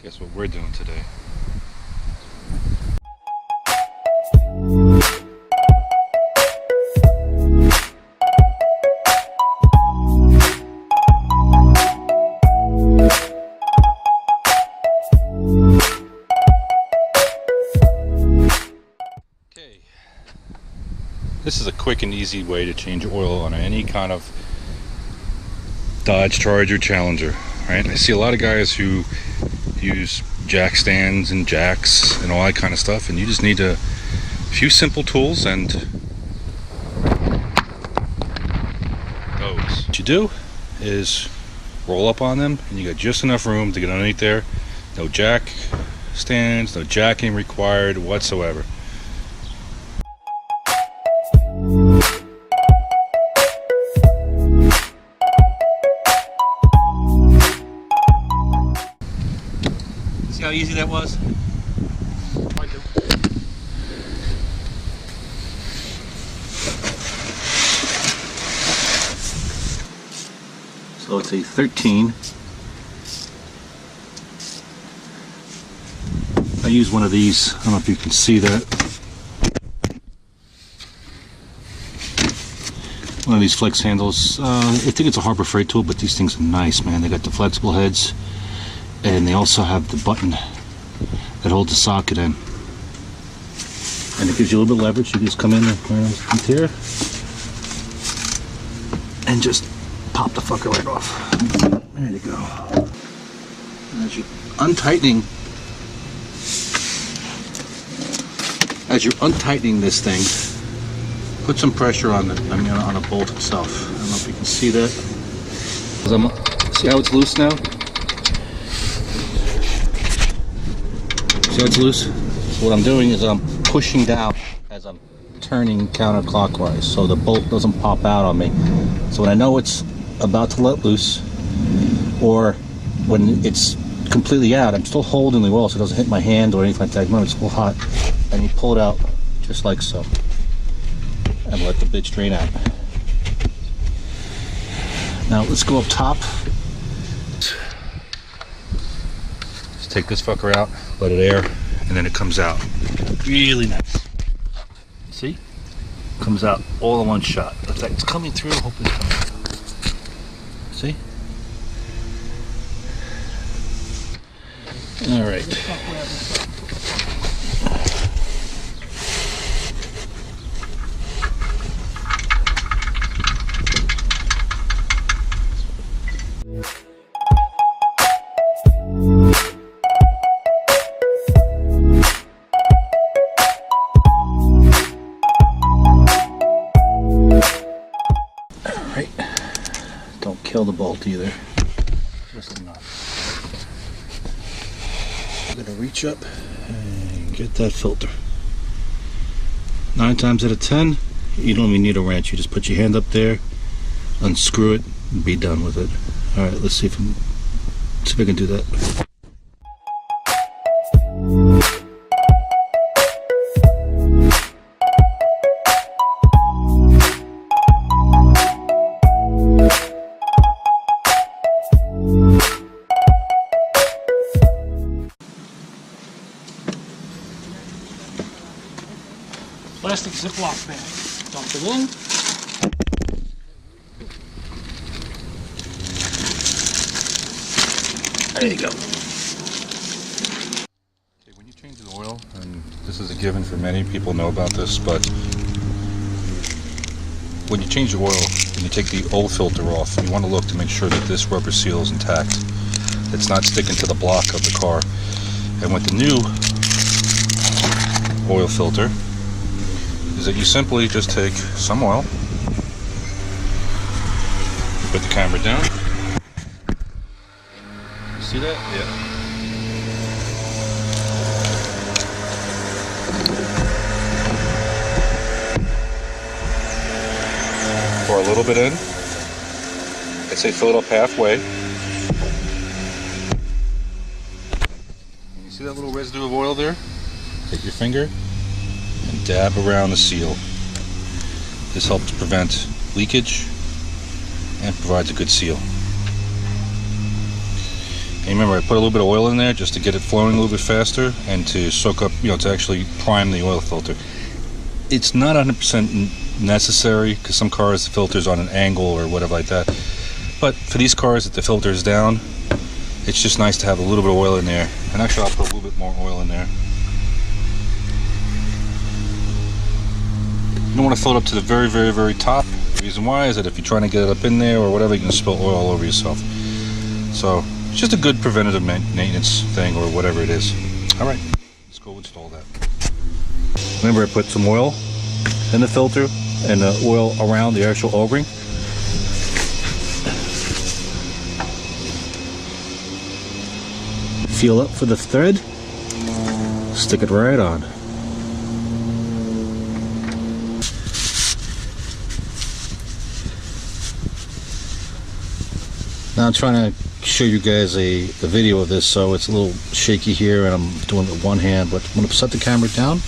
Guess what we're doing today? Okay, this is a quick and easy way to change oil on any kind of Dodge Charger Challenger. Right? I see a lot of guys who use jack stands and jacks and all that kind of stuff, and you just need a few simple tools and those. What you do is roll up on them, and you got just enough room to get underneath there. No jack stands, no jacking required whatsoever. See how easy that was? I do. So it's a 13. I use one of these. I don't know if you can see that. One of these flex handles. I think it's a Harbor Freight tool, but these things are nice, man. They got the flexible heads, and they also have the button that holds the socket in. And it gives you a little bit of leverage. You just come in here and just pop the fucker right off. There you go. And as you're untightening this thing, put some pressure on on a bolt itself. I don't know if you can see that. See how it's loose now? See how it's loose? So what I'm doing is I'm pushing down as I'm turning counterclockwise, so the bolt doesn't pop out on me. So when I know it's about to let loose, or when it's completely out, I'm still holding the oil so it doesn't hit my hand or anything like that. Remember, it's a little hot. And you pull it out just like so, and let the bitch drain out. Now let's go up top. Just take this fucker out, let it air, and then it comes out really nice. See? Comes out all in one shot. Looks like it's coming through. Hopefully it's coming through. See? All right. Don't kill the bolt either. Just enough. I'm gonna reach up and get that filter. 9 times out of 10, you don't even need a wrench. You just put your hand up there, unscrew it, and be done with it. All right, let's see if I can do that. Plastic Ziploc bag. Dump it in. There you go. Okay, when you change the oil, and this is a given for many people know about this, but when you change the oil and you take the old filter off, you want to look to make sure that this rubber seal is intact. It's not sticking to the block of the car. And with the new oil filter, is that you simply just take some oil, put the camera down. You see that? Yeah. Pour a little bit in. I'd say fill it up halfway. You see that little residue of oil there? Take your finger and dab around the seal. This helps prevent leakage and provides a good seal. remember, I put a little bit of oil in there just to get it flowing a little bit faster and to soak up, to actually prime the oil filter. It's not 100% necessary because some cars the filter's on an angle or whatever like that. But for these cars that the filter is down, it's just nice to have a little bit of oil in there. And actually, I'll put a little bit more oil in there. You don't want to fill it up to the very, very, very top. The reason why is that if you're trying to get it up in there or whatever, you can spill oil all over yourself. So it's just a good preventative maintenance thing or whatever it is. All right, let's go install that. Remember, I put some oil in the filter and the oil around the actual O-ring. Feel up for the thread, stick it right on. Now I'm trying to show you guys a video of this, so it's a little shaky here and I'm doing it with one hand, but I'm going to set the camera down.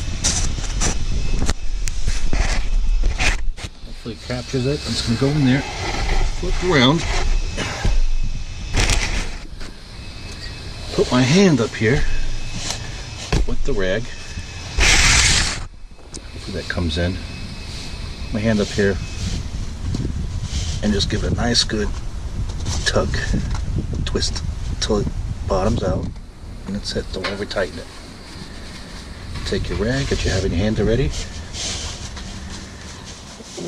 Hopefully it captures it. I'm just going to go in there, flip around, put my hand up here with the rag. Hopefully that comes in. My hand up here and just give it a nice good tug, twist until it bottoms out, and that's it. Don't over tighten it. Take your rag that you have in your hand already,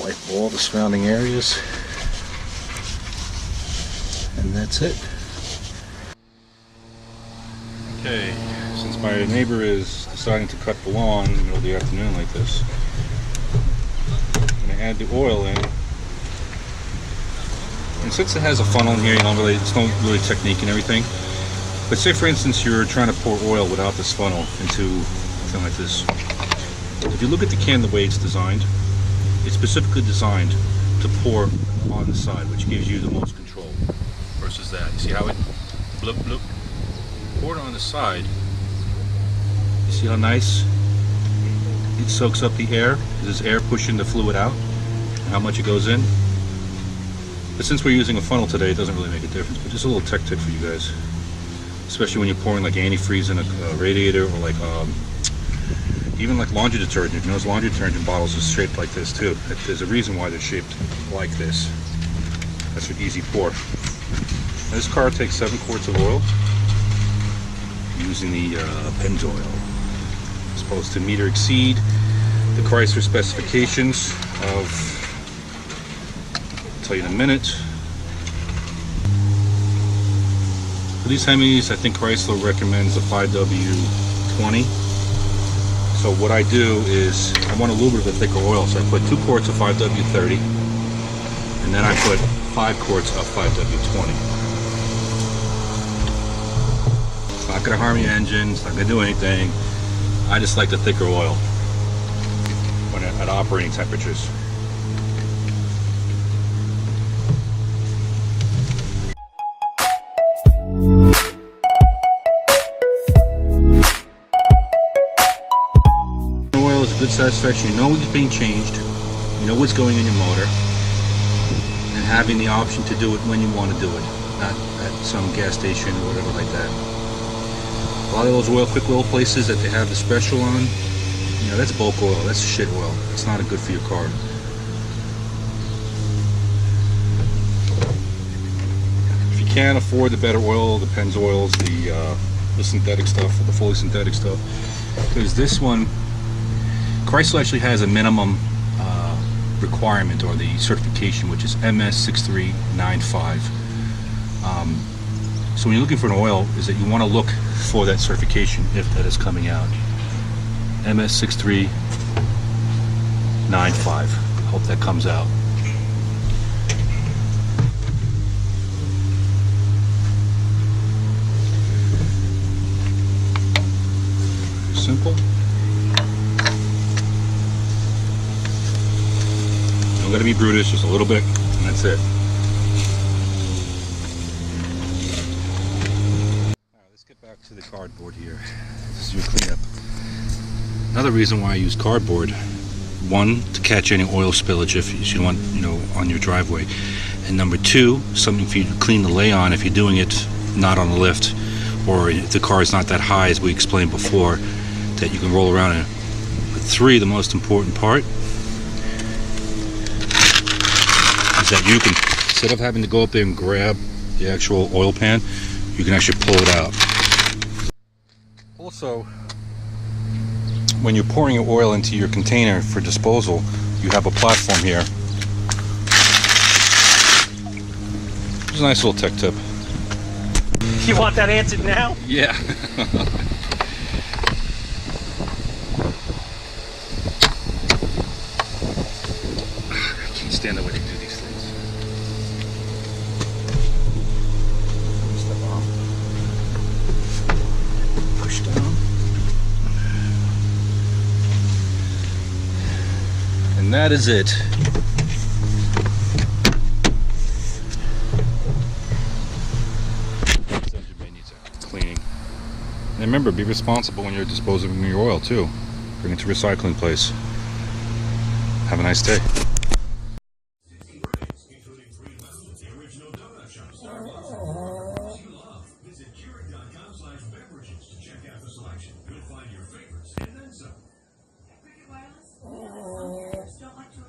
wipe all the surrounding areas, and that's it. Okay, since my neighbor is deciding to cut the lawn in the middle of the afternoon like this, I'm going to add the oil in. And since it has a funnel in here, it's no really technique and everything. But say for instance you're trying to pour oil without this funnel into something like this. If you look at the can, the way it's designed, it's specifically designed to pour on the side, which gives you the most control versus that. You see how it bloop bloop? Pour it on the side. You see how nice it soaks up the air? There's air pushing the fluid out, and how much it goes in. But since we're using a funnel today, it doesn't really make a difference. But just a little tech tip for you guys, especially when you're pouring like antifreeze in a radiator, or like even like laundry detergent. You know, those laundry detergent bottles are shaped like this too. There's a reason why they're shaped like this. That's for easy pour. Now, this car takes 7 quarts of oil using the Pennzoil. It's supposed to meet or exceed the Chrysler specifications of, tell you in a minute. For these Hemis, I think Chrysler recommends a 5W20. So what I do is, I want a little bit of a thicker oil, so I put 2 quarts of 5W30, and then I put 5 quarts of 5W20. It's not going to harm your engine, it's not going to do anything. I just like the thicker oil when at operating temperatures. Good satisfaction. You know what's being changed, you know what's going in your motor, and having the option to do it when you want to do it, not at some gas station or whatever like that. A lot of those quick oil places that they have the special on, you know, that's bulk oil, that's shit oil. It's not good for your car. If you can't afford the better oil, the Pennzoils, the synthetic stuff, or the fully synthetic stuff, because this one, Chrysler actually has a minimum requirement, or the certification, which is MS6395. So when you're looking for an oil, is that you want to look for that certification if that is coming out. MS6395. Hope that comes out. Simple. Don't gotta be brutish, just a little bit, and that's it. Alright, let's get back to the cardboard here. This is your cleanup. Another reason why I use cardboard, one, to catch any oil spillage if you want, on your driveway, and number two, something for you to clean the lay on if you're doing it not on the lift. or if the car is not that high, as we explained before, that you can roll around in. But 3, the most important part, is that you can, instead of having to go up there and grab the actual oil pan, you can actually pull it out. Also, when you're pouring your oil into your container for disposal, you have a platform here. It's a nice little tech tip. You want that answered now? Yeah. I can't stand the way they do these things. Step off. Push down. And that is it. This engine bay needs a cleaning. And remember, be responsible when you're disposing of your oil too. Bring it to a recycling place. Have a nice day. Don't want to